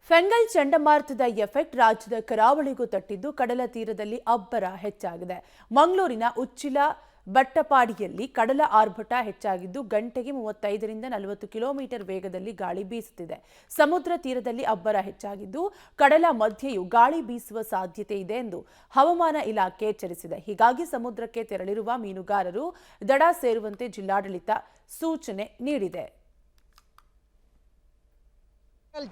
ಫೆಂಗಲ್ ಚಂಡಮಾರುತದ ಎಫೆಕ್ಟ್ ರಾಜ್ಯದ ಕರಾವಳಿಗೂ ತಟ್ಟಿದ್ದು ಕಡಲ ತೀರದಲ್ಲಿ ಅಬ್ಬರ ಹೆಚ್ಚಾಗಿದೆ. ಮಂಗಳೂರಿನ ಉಚ್ಚಿಲ ಬಟ್ಟಪಾಡಿಯಲ್ಲಿ ಕಡಲ ಆರ್ಭಟ ಹೆಚ್ಚಾಗಿದ್ದು ಗಂಟೆಗೆ 35ರಿಂದ 40 ಕಿಲೋಮೀಟರ್ ವೇಗದಲ್ಲಿ ಗಾಳಿ ಬೀಸುತ್ತಿದೆ. ಸಮುದ್ರ ತೀರದಲ್ಲಿ ಅಬ್ಬರ ಹೆಚ್ಚಾಗಿದ್ದು ಕಡಲ ಮಧ್ಯೆಯೂ ಗಾಳಿ ಬೀಸುವ ಸಾಧ್ಯತೆ ಇದೆ ಎಂದು ಹವಾಮಾನ ಇಲಾಖೆ ಎಚ್ಚರಿಸಿದೆ. ಹೀಗಾಗಿ ಸಮುದ್ರಕ್ಕೆ ತೆರಳಿರುವ ಮೀನುಗಾರರು ದಡ ಸೇರುವಂತೆ ಜಿಲ್ಲಾಡಳಿತ ಸೂಚನೆ ನೀಡಿದೆ.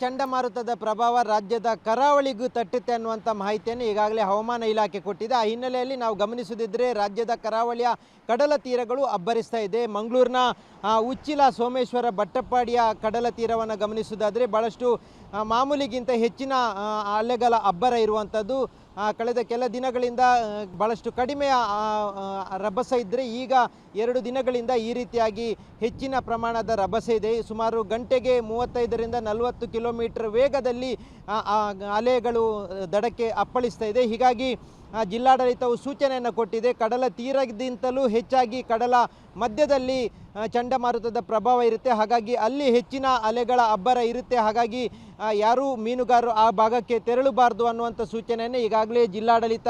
ಚಂಡಮಾರುತದ ಪ್ರಭಾವ ರಾಜ್ಯದ ಕರಾವಳಿಗೂ ತಟ್ಟುತ್ತೆ ಅನ್ನುವಂಥ ಮಾಹಿತಿಯನ್ನು ಈಗಾಗಲೇ ಹವಾಮಾನ ಇಲಾಖೆ ಕೊಟ್ಟಿದೆ. ಆ ಹಿನ್ನೆಲೆಯಲ್ಲಿ ನಾವು ಗಮನಿಸುತ್ತಿದ್ದರೆ ರಾಜ್ಯದ ಕರಾವಳಿಯ ಕಡಲ ತೀರಗಳು ಅಬ್ಬರಿಸ್ತಾ ಇದೆ. ಮಂಗಳೂರಿನ ಉಚ್ಚಿಲ ಸೋಮೇಶ್ವರ ಬಟ್ಟಪಾಡಿಯ ಕಡಲ ತೀರವನ್ನು ಗಮನಿಸುವುದಾದರೆ ಭಾಳಷ್ಟು ಮಾಮೂಲಿಗಿಂತ ಹೆಚ್ಚಿನ ಅಲೆಗಳ ಅಬ್ಬರ ಇರುವಂಥದ್ದು. ಕಳೆದ ಕೆಲ ದಿನಗಳಿಂದ ಭಾಳಷ್ಟು ಕಡಿಮೆಯ ರಭಸ ಇದ್ದರೆ ಈಗ 2 ದಿನಗಳಿಂದ ಈ ರೀತಿಯಾಗಿ ಹೆಚ್ಚಿನ ಪ್ರಮಾಣದ ರಭಸ ಇದೆ. ಸುಮಾರು ಗಂಟೆಗೆ 35ರಿಂದ 40 ಕಿಲೋಮೀಟರ್ ವೇಗದಲ್ಲಿ ಅಲೆಗಳು ದಡಕ್ಕೆ ಅಪ್ಪಳಿಸ್ತಾ ಇದೆ. ಹೀಗಾಗಿ ಜಿಲ್ಲಾಡಳಿತವು ಸೂಚನೆಯನ್ನು ಕೊಟ್ಟಿದೆ. ಕಡಲ ತೀರದಿಂದಲೂ ಹೆಚ್ಚಾಗಿ ಕಡಲ ಮಧ್ಯದಲ್ಲಿ ಚಂಡಮಾರುತದ ಪ್ರಭಾವ ಇರುತ್ತೆ. ಹಾಗಾಗಿ ಅಲ್ಲಿ ಹೆಚ್ಚಿನ ಅಲೆಗಳ ಅಬ್ಬರ ಇರುತ್ತೆ. ಹಾಗಾಗಿ ಯಾರೂ ಮೀನುಗಾರರು ಆ ಭಾಗಕ್ಕೆ ತೆರಳಬಾರ್ದು ಅನ್ನುವಂಥ ಸೂಚನೆಯನ್ನು ಈಗಾಗಲೇ ಜಿಲ್ಲಾಡಳಿತ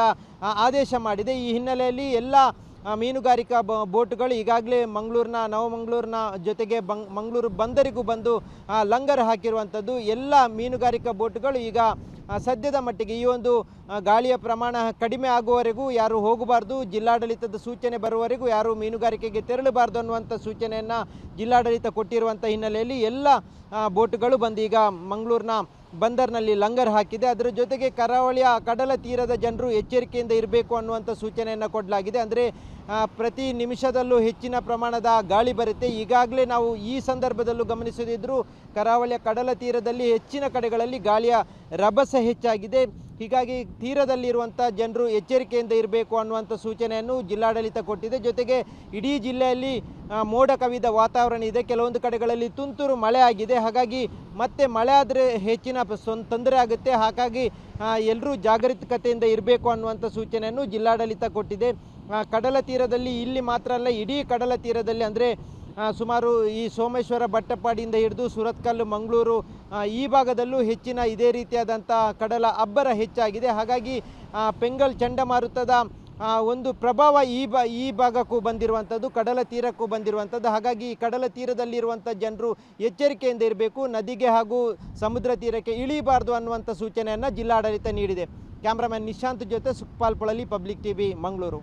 ಆದೇಶ ಮಾಡಿದೆ. ಈ ಹಿನ್ನೆಲೆಯಲ್ಲಿ ಎಲ್ಲ ಮೀನುಗಾರಿಕಾ ಬೋಟ್ಗಳು ಈಗಾಗಲೇ ನವಮಂಗಳೂರಿನ ಜೊತೆಗೆ ಮಂಗಳೂರು ಬಂದರಿಗೂ ಬಂದು ಲಂಗರ್ ಹಾಕಿರುವಂಥದ್ದು. ಎಲ್ಲ ಮೀನುಗಾರಿಕಾ ಬೋಟ್ಗಳು ಈಗ ಸದ್ಯದ ಮಟ್ಟಿಗೆ ಈ ಒಂದು ಗಾಳಿಯ ಪ್ರಮಾಣ ಕಡಿಮೆ ಆಗುವವರೆಗೂ ಯಾರು ಹೋಗಬಾರ್ದು, ಜಿಲ್ಲಾಡಳಿತದ ಸೂಚನೆ ಬರುವವರೆಗೂ ಯಾರು ಮೀನುಗಾರಿಕೆಗೆ ತೆರಳಬಾರ್ದು ಅನ್ನುವಂಥ ಸೂಚನೆಯನ್ನು ಜಿಲ್ಲಾಡಳಿತ ಕೊಟ್ಟಿರುವಂಥ ಹಿನ್ನೆಲೆಯಲ್ಲಿ ಎಲ್ಲ ಬೋಟ್ಗಳು ಬಂದು ಈಗ ಮಂಗಳೂರಿನ ಬಂದರ್ನಲ್ಲಿ ಲಂಗರ್ ಹಾಕಿದೆ. ಅದರ ಜೊತೆಗೆ ಕರಾವಳಿಯ ಕಡಲ ತೀರದ ಜನರು ಎಚ್ಚರಿಕೆಯಿಂದ ಇರಬೇಕು ಅನ್ನುವಂಥ ಸೂಚನೆಯನ್ನು ಕೊಡಲಾಗಿದೆ. ಅಂದರೆ ಪ್ರತಿ ನಿಮಿಷದಲ್ಲೂ ಹೆಚ್ಚಿನ ಪ್ರಮಾಣದ ಗಾಳಿ ಬರುತ್ತೆ. ಈಗಾಗಲೇ ನಾವು ಈ ಸಂದರ್ಭದಲ್ಲೂ ಗಮನಿಸದಿದ್ದರೂ ಕರಾವಳಿಯ ಕಡಲ ತೀರದಲ್ಲಿ ಹೆಚ್ಚಿನ ಕಡೆಗಳಲ್ಲಿ ಗಾಳಿಯ ರಭಸ ಹೆಚ್ಚಾಗಿದೆ. ಹೀಗಾಗಿ ತೀರದಲ್ಲಿರುವಂಥ ಜನರು ಎಚ್ಚರಿಕೆಯಿಂದ ಇರಬೇಕು ಅನ್ನುವಂಥ ಸೂಚನೆಯನ್ನು ಜಿಲ್ಲಾಡಳಿತ ಕೊಟ್ಟಿದೆ. ಜೊತೆಗೆ ಇಡೀ ಜಿಲ್ಲೆಯಲ್ಲಿ ಮೋಡ ಕವಿದ ವಾತಾವರಣ ಇದೆ. ಕೆಲವೊಂದು ಕಡೆಗಳಲ್ಲಿ ತುಂತುರು ಮಳೆ ಆಗಿದೆ. ಹಾಗಾಗಿ ಮತ್ತೆ ಮಳೆ ಆದರೆ ಹೆಚ್ಚಿನ ತೊಂದರೆ ಆಗುತ್ತೆ. ಹಾಗಾಗಿ ಎಲ್ಲರೂ ಜಾಗರೂಕತೆಯಿಂದ ಇರಬೇಕು ಅನ್ನುವಂಥ ಸೂಚನೆಯನ್ನು ಜಿಲ್ಲಾಡಳಿತ ಕೊಟ್ಟಿದೆ. ಕಡಲ ತೀರದಲ್ಲಿ ಇಲ್ಲಿ ಮಾತ್ರ ಅಲ್ಲ, ಇಡೀ ಕಡಲ ತೀರದಲ್ಲಿ ಅಂದರೆ ಸುಮಾರು ಈ ಸೋಮೇಶ್ವರ ಬಟ್ಟಪಾಡಿಯಿಂದ ಹಿಡಿದು ಸುರತ್ಕಲ್ಲು, ಮಂಗಳೂರು ಈ ಭಾಗದಲ್ಲೂ ಹೆಚ್ಚಿನ ಇದೇ ರೀತಿಯಾದಂಥ ಕಡಲ ಅಬ್ಬರ ಹೆಚ್ಚಾಗಿದೆ. ಹಾಗಾಗಿ ಫೆಂಗಲ್ ಚಂಡಮಾರುತದ ಒಂದು ಪ್ರಭಾವ ಈ ಭಾಗಕ್ಕೂ ಬಂದಿರುವಂಥದ್ದು, ಕಡಲ ತೀರಕ್ಕೂ ಬಂದಿರುವಂಥದ್ದು. ಹಾಗಾಗಿ ಕಡಲ ತೀರದಲ್ಲಿರುವಂಥ ಜನರು ಎಚ್ಚರಿಕೆಯಿಂದ ಇರಬೇಕು, ನದಿಗೆ ಹಾಗೂ ಸಮುದ್ರ ತೀರಕ್ಕೆ ಇಳಿಬಾರ್ದು ಅನ್ನುವಂಥ ಸೂಚನೆಯನ್ನು ಜಿಲ್ಲಾಡಳಿತ ನೀಡಿದೆ. ಕ್ಯಾಮ್ರಾಮನ್ ನಿಶಾಂತ್ ಜೊತೆ ಸುಖಪಾಲ್ ಪೊಳಲಿ, ಪಬ್ಲಿಕ್ ಟಿವಿ, ಮಂಗಳೂರು.